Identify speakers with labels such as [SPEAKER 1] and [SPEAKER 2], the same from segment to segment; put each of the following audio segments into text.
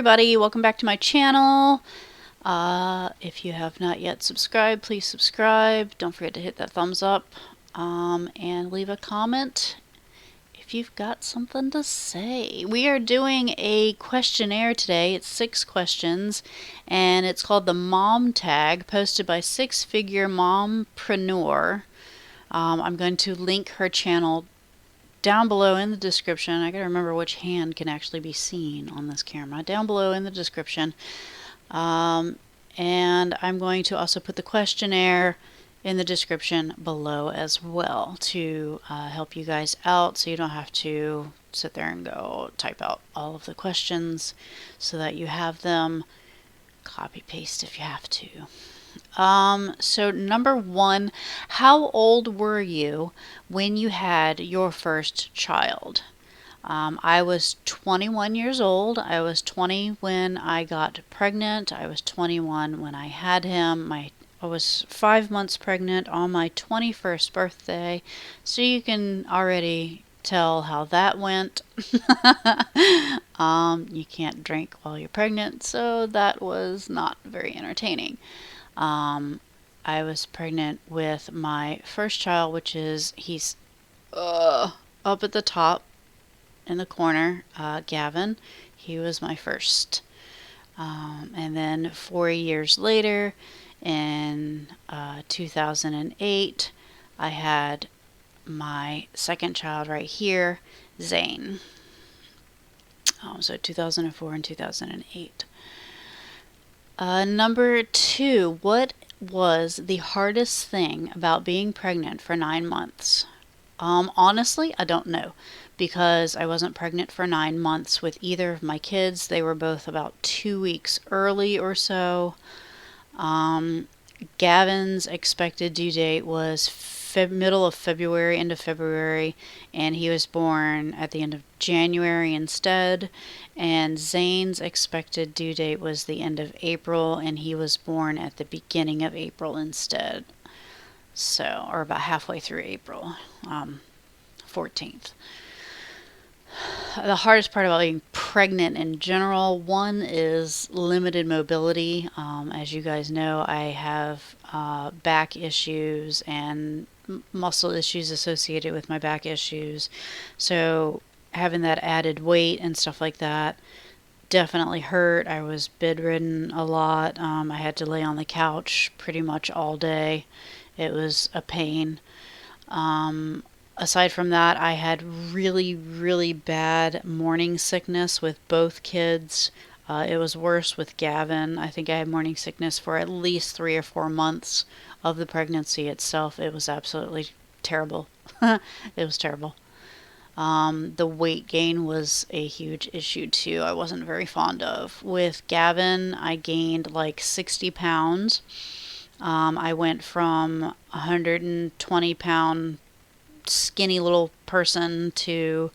[SPEAKER 1] everybody, welcome back to my channel. If you have not yet subscribed, please subscribe. Don't forget to hit that thumbs up and leave a comment if you've got something to say. We are doing a questionnaire today. It's 6 questions and it's called the Mom Tag, posted by Figure Mompreneur. I'm going to link her channel down below in the description. I gotta remember which hand can actually be seen on this camera. Down below in the description. And I'm going to also put the questionnaire in the description below as well to help you guys out, so you don't have to sit there and go type out all of the questions, so that you have them. Copy paste if you have to. So number 1, how old were you when you had your first child? I was 21 years old. I was 20 when I got pregnant. I was 21 when I had him. I was 5 months pregnant on my 21st birthday. So you can already tell how that went. You can't drink while you're pregnant, so that was not very entertaining. I was pregnant with my first child, which is, he's up at the top in the corner, Gavin. He was my first. And then 4 years later, in 2008, I had my second child right here, Zane. So 2004 and 2008. Number 2, what was the hardest thing about being pregnant for 9 months? Honestly, I don't know, because I wasn't pregnant for 9 months with either of my kids. They were both about 2 weeks early or so. Gavin's expected due date was middle of February, end of February, and he was born at the end of January instead. And Zane's expected due date was the end of April, and he was born at the beginning of April instead. So, or about halfway through April, 14th. The hardest part about being pregnant in general, one is limited mobility. As you guys know, I have back issues and muscle issues associated with my back issues. So having that added weight and stuff like that definitely hurt. I was bedridden a lot. I had to lay on the couch pretty much all day. It was a pain. Aside from that, I had really, really bad morning sickness with both kids. It was worse with Gavin. I think I had morning sickness for at least 3 or 4 months of the pregnancy itself. It was absolutely terrible. It was terrible. The weight gain was a huge issue too. I wasn't very fond of. With Gavin, I gained like 60 pounds. I went from 120-pound skinny little person to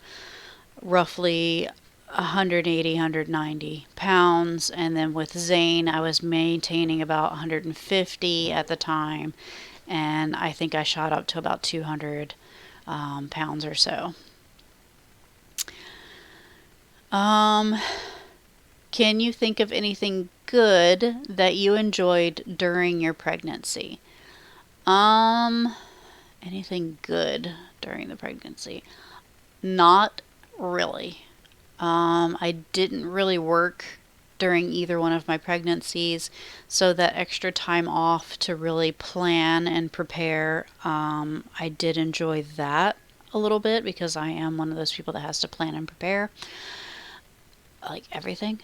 [SPEAKER 1] roughly 180, 190 pounds. And then with Zane, I was maintaining about 150 at the time, and I think I shot up to about 200 pounds or so. Can you think of anything good that you enjoyed during your pregnancy? Anything good during the pregnancy? Not really. I didn't really work during either one of my pregnancies, so that extra time off to really plan and prepare, I did enjoy that a little bit, because I am one of those people that has to plan and prepare, like everything.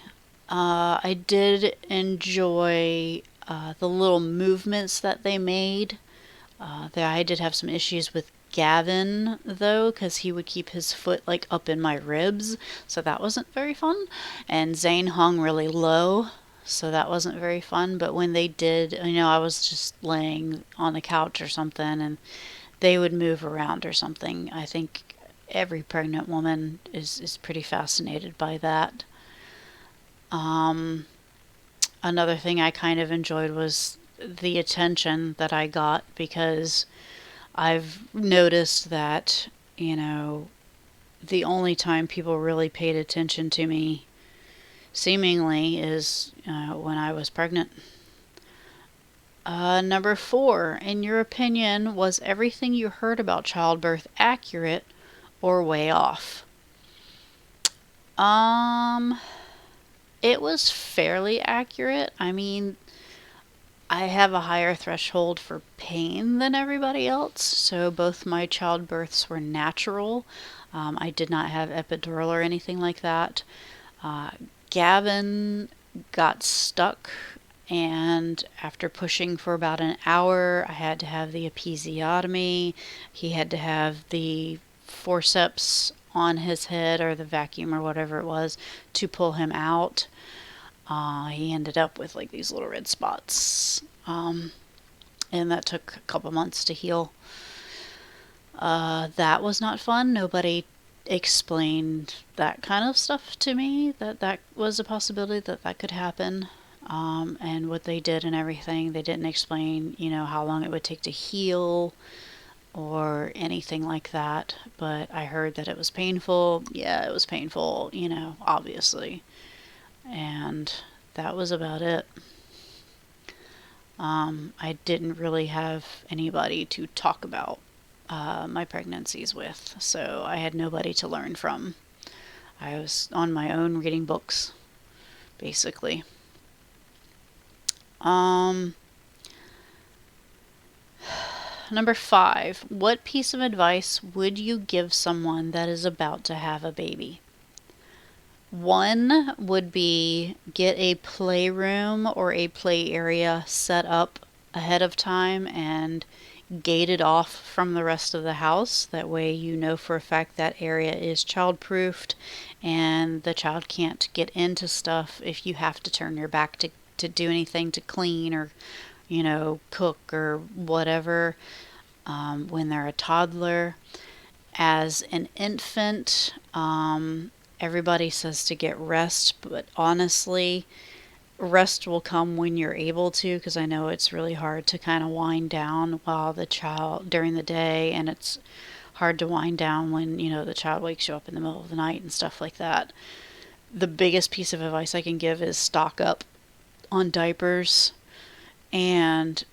[SPEAKER 1] I did enjoy the little movements that they made. I did have some issues with Gavin though, because he would keep his foot like up in my ribs, so that wasn't very fun. And Zane hung really low, so that wasn't very fun. But when they did, I was just laying on the couch or something, and they would move around or something. I think every pregnant woman is pretty fascinated by that. Another thing I kind of enjoyed was the attention that I got, because I've noticed that, the only time people really paid attention to me seemingly is when I was pregnant. Number 4, in your opinion, was everything you heard about childbirth accurate or way off? Um, it was fairly accurate. I mean, I have a higher threshold for pain than everybody else, so both my childbirths were natural. I did not have epidural or anything like that. Uh, Gavin got stuck, and after pushing for about an hour, I had to have the episiotomy. He had to have the forceps on his head, or the vacuum or whatever it was, to pull him out. He ended up with like these little red spots, and that took a couple months to heal. That was not fun. Nobody explained that kind of stuff to me, that that was a possibility, that that could happen, and what they did and everything. They didn't explain, how long it would take to heal or anything like that. But I heard that it was painful. Yeah, it was painful, obviously. And that was about it. I didn't really have anybody to talk about my pregnancies with, so I had nobody to learn from. I was on my own reading books, basically. Number 5, what piece of advice would you give someone that is about to have a baby? 1 would be get a playroom or a play area set up ahead of time and gated off from the rest of the house. That way you know for a fact that area is child-proofed and the child can't get into stuff if you have to turn your back to do anything, to clean or, cook or whatever, when they're a toddler. As an infant, everybody says to get rest, but honestly, rest will come when you're able to, because I know it's really hard to kind of wind down while the child during the day, and it's hard to wind down when, the child wakes you up in the middle of the night and stuff like that. The biggest piece of advice I can give is stock up on diapers, and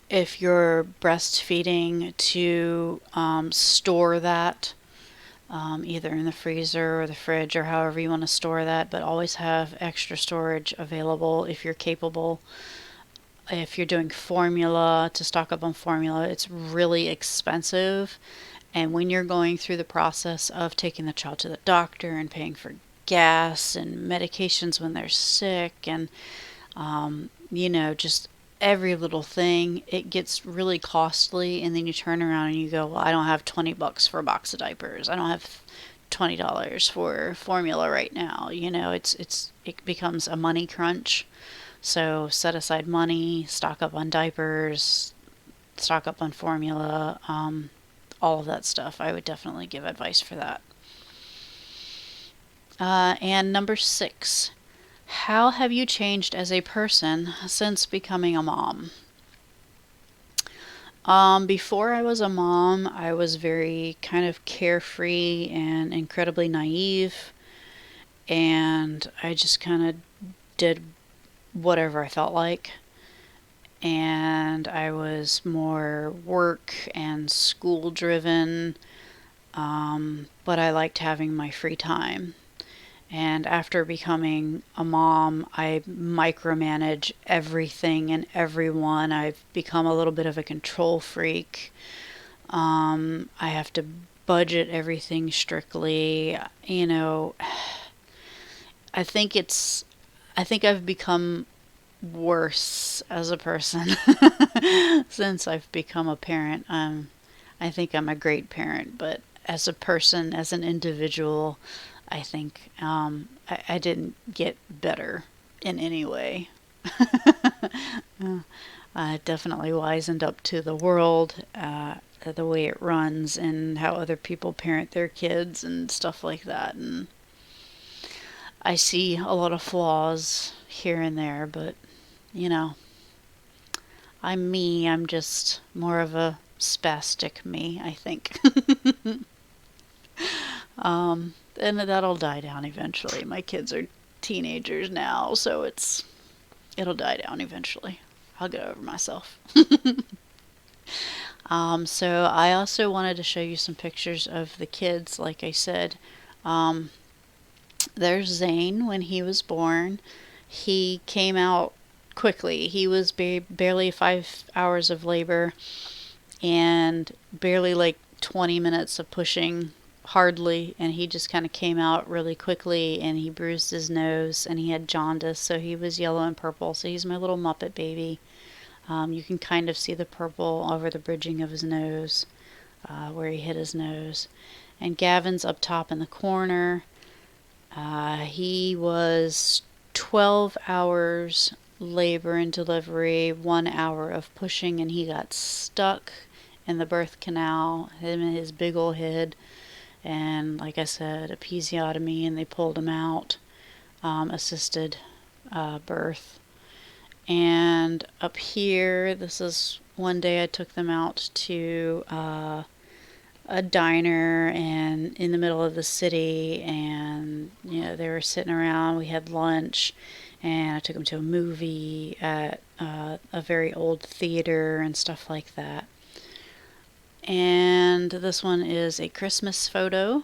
[SPEAKER 1] if you're breastfeeding, to store that either in the freezer or the fridge or however you want to store that, but always have extra storage available if you're capable. If you're doing formula, to stock up on formula, it's really expensive. And when you're going through the process of taking the child to the doctor and paying for gas and medications when they're sick and, just every little thing, it gets really costly. And then you turn around and you go, well, I don't have $20 for a box of diapers. I don't have $20 for formula right now. It becomes a money crunch. So set aside money, stock up on diapers, stock up on formula, all of that stuff. I would definitely give advice for that. And number 6, how have you changed as a person since becoming a mom? Before I was a mom, I was very kind of carefree and incredibly naive, and I just kind of did whatever I felt like. And I was more work and school driven, but I liked having my free time. And after becoming a mom, I micromanage everything and everyone. I've become a little bit of a control freak. I have to budget everything strictly. I think I've become worse as a person since I've become a parent. I think I'm a great parent, but as a person, as an individual, I think I didn't get better in any way. I definitely wisened up to the world, the way it runs, and how other people parent their kids and stuff like that. And I see a lot of flaws here and there, but I'm me. I'm just more of a spastic me, I think. And that'll die down eventually. My kids are teenagers now, so it'll die down eventually. I'll get over myself. So I also wanted to show you some pictures of the kids. Like I said, there's Zane when he was born. He came out quickly. He was barely 5 hours of labor and barely like 20 minutes of pushing, hardly, and he just kind of came out really quickly, and he bruised his nose and he had jaundice, so he was yellow and purple. So he's my little Muppet baby. You can kind of see the purple over the bridging of his nose, where he hit his nose. And Gavin's up top in the corner. He was 12 hours labor and delivery, 1 hour of pushing, and he got stuck in the birth canal, him and his big old head. And like I said, episiotomy, and they pulled him out, assisted birth. And up here, this is one day I took them out to a diner and in the middle of the city, and they were sitting around. We had lunch, and I took them to a movie at a very old theater and stuff like that. And this one is a Christmas photo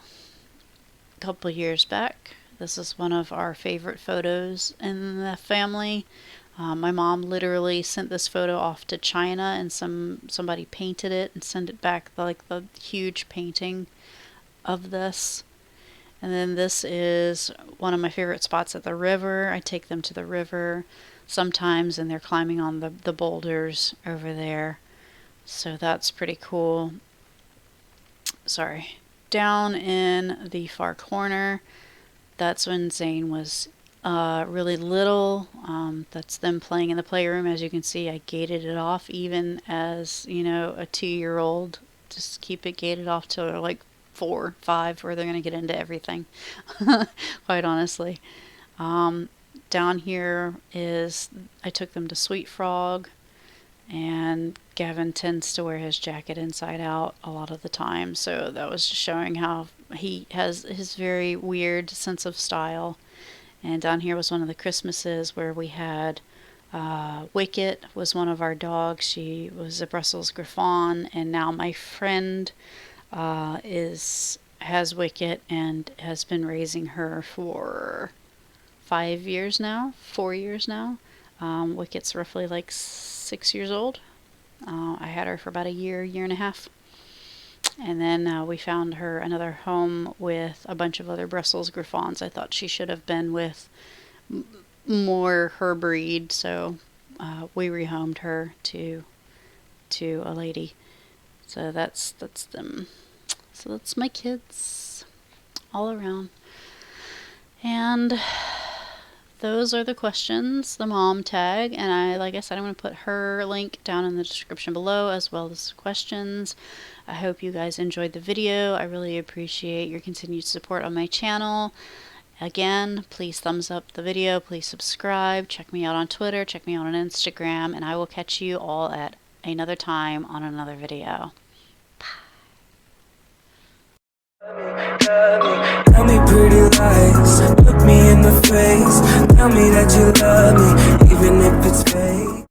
[SPEAKER 1] a couple years back. This is one of our favorite photos in the family. My mom literally sent this photo off to China, and somebody painted it and sent it back, like the huge painting of this. And then this is one of my favorite spots at the river. I take them to the river sometimes, and they're climbing on the boulders over there. So that's pretty cool. Sorry. Down in the far corner, that's when Zane was really little. That's them playing in the playroom. As you can see, I gated it off even as, a 2-year-old. Just keep it gated off till they're like 4, 5, where they're going to get into everything, quite honestly. Down here is, I took them to Sweet Frog, and Gavin tends to wear his jacket inside out a lot of the time, so that was just showing how he has his very weird sense of style. And down here was one of the Christmases where we had Wicket was one of our dogs. She was a Brussels Griffon, and now my friend has Wicket and has been raising her for 5 years now, 4 years now. Wicket's roughly like 6 years old. I had her for about a year and a half. And then we found her another home with a bunch of other Brussels Griffons. I thought she should have been with more her breed, so we rehomed her to a lady. So that's them. So that's my kids all around. And those are the questions, the mom tag, and like I said, I'm going to put her link down in the description below, as well as questions. I hope you guys enjoyed the video. I really appreciate your continued support on my channel. Again, please thumbs up the video, please subscribe, check me out on Twitter, check me out on Instagram, and I will catch you all at another time on another video.
[SPEAKER 2] Tell me pretty lies, look me in the face, tell me that you love me, even if it's fake.